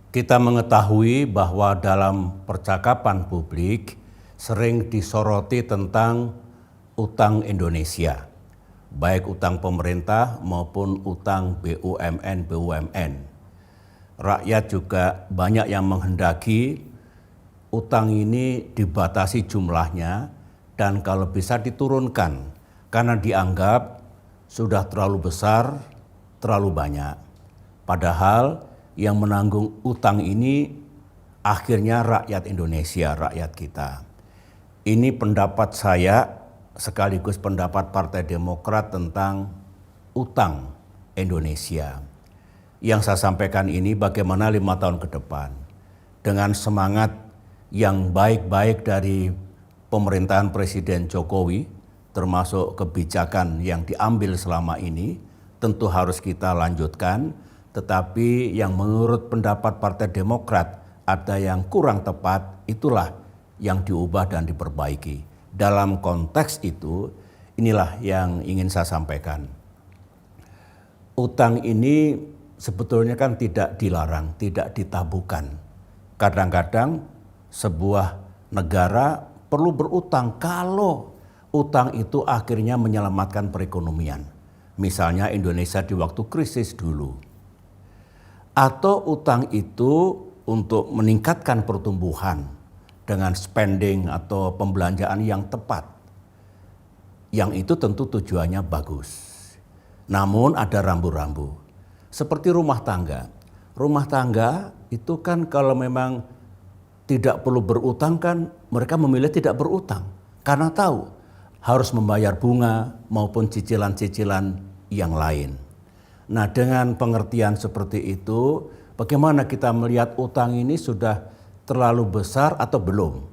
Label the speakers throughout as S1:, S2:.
S1: Kita mengetahui bahwa dalam percakapan publik sering disoroti tentang utang Indonesia, baik utang pemerintah maupun utang BUMN. Rakyat juga banyak yang menghendaki utang ini dibatasi jumlahnya dan kalau bisa diturunkan karena dianggap sudah terlalu besar, terlalu banyak. Padahal yang menanggung utang ini akhirnya rakyat Indonesia, rakyat kita. Ini pendapat saya sekaligus pendapat Partai Demokrat tentang utang Indonesia. Yang saya sampaikan ini bagaimana 5 tahun ke depan dengan semangat yang baik-baik dari pemerintahan Presiden Jokowi termasuk kebijakan yang diambil selama ini tentu harus kita lanjutkan. Tetapi yang menurut pendapat Partai Demokrat ada yang kurang tepat, itulah yang diubah dan diperbaiki. Dalam konteks itu, inilah yang ingin saya sampaikan. Utang ini sebetulnya kan tidak dilarang, tidak ditabukan. Kadang-kadang sebuah negara perlu berutang kalau utang itu akhirnya menyelamatkan perekonomian. Misalnya Indonesia di waktu krisis dulu. Atau utang itu untuk meningkatkan pertumbuhan dengan spending atau pembelanjaan yang tepat. Yang itu tentu tujuannya bagus. Namun ada rambu-rambu. Seperti rumah tangga. Rumah tangga itu kan kalau memang tidak perlu berutang kan mereka memilih tidak berutang. Karena tahu harus membayar bunga maupun cicilan-cicilan yang lain. Nah, dengan pengertian seperti itu, bagaimana kita melihat utang ini sudah terlalu besar atau belum?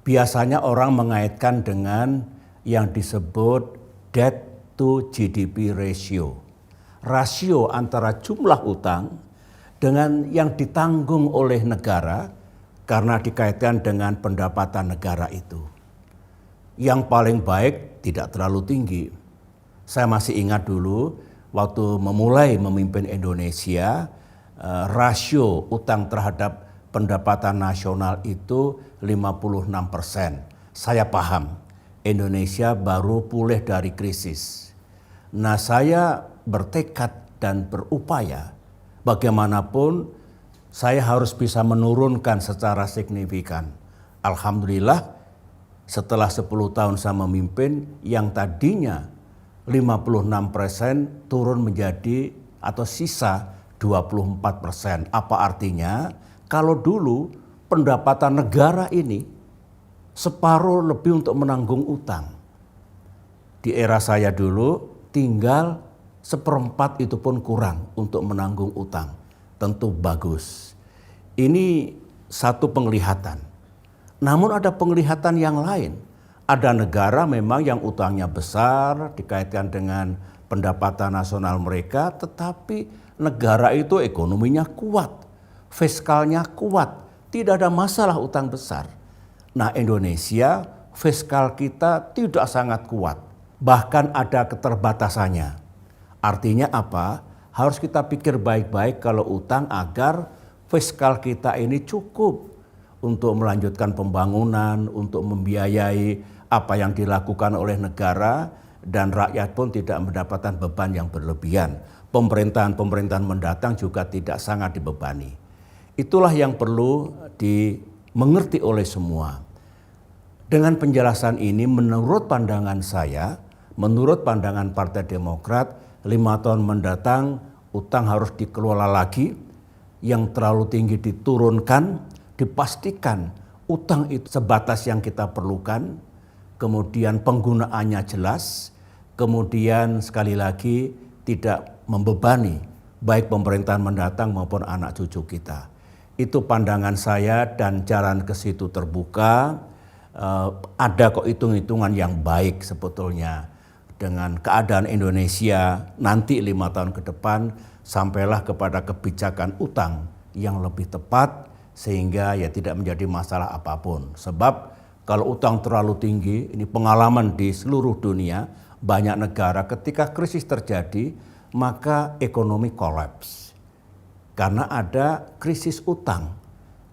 S1: Biasanya orang mengaitkan dengan yang disebut debt to GDP ratio. Rasio antara jumlah utang dengan yang ditanggung oleh negara karena dikaitkan dengan pendapatan negara itu. Yang paling baik tidak terlalu tinggi. Saya masih ingat dulu waktu memulai memimpin Indonesia, rasio utang terhadap pendapatan nasional itu 56%. Saya paham, Indonesia baru pulih dari krisis. Nah, saya bertekad dan berupaya bagaimanapun saya harus bisa menurunkan secara signifikan. Alhamdulillah setelah 10 tahun saya memimpin yang tadinya 56% turun menjadi atau sisa 24%. Apa artinya? Kalau dulu pendapatan negara ini separuh lebih untuk menanggung utang. Di era saya dulu tinggal 1/4 itu pun kurang untuk menanggung utang. Tentu bagus. Ini satu penglihatan. Namun ada penglihatan yang lain. Ada negara memang yang utangnya besar dikaitkan dengan pendapatan nasional mereka, tetapi negara itu ekonominya kuat, fiskalnya kuat, tidak ada masalah utang besar. Nah, Indonesia fiskal kita tidak sangat kuat, bahkan ada keterbatasannya. Artinya apa? Harus kita pikir baik-baik kalau utang agar fiskal kita ini cukup untuk melanjutkan pembangunan, untuk membiayai apa yang dilakukan oleh negara dan rakyat pun tidak mendapatkan beban yang berlebihan. Pemerintahan mendatang juga tidak sangat dibebani. Itulah yang perlu dimengerti oleh semua. Dengan penjelasan ini menurut pandangan saya, menurut pandangan Partai Demokrat, 5 tahun mendatang utang harus dikelola lagi, yang terlalu tinggi diturunkan, dipastikan utang itu sebatas yang kita perlukan, kemudian penggunaannya jelas, kemudian sekali lagi tidak membebani baik pemerintahan mendatang maupun anak cucu kita. Itu pandangan saya dan jalan ke situ terbuka. Ada kok hitung-hitungan yang baik sebetulnya dengan keadaan Indonesia nanti 5 tahun ke depan sampailah kepada kebijakan utang yang lebih tepat sehingga ya tidak menjadi masalah apapun. Sebab kalau utang terlalu tinggi, ini pengalaman di seluruh dunia, banyak negara ketika krisis terjadi, maka ekonomi kolaps. karena ada krisis utang.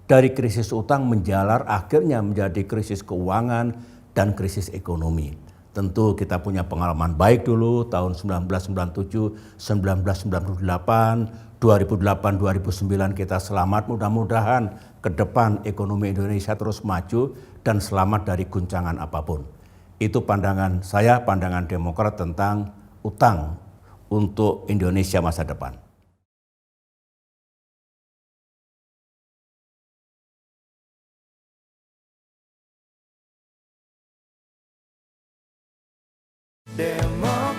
S1: Dari krisis utang menjalar akhirnya menjadi krisis keuangan dan krisis ekonomi. Tentu kita punya pengalaman baik dulu tahun 1997, 1998, 2008, 2009 kita selamat, mudah-mudahan ke depan ekonomi Indonesia terus maju dan selamat dari guncangan apapun. Itu pandangan saya, pandangan Demokrat tentang utang untuk Indonesia masa depan.
S2: Demokrat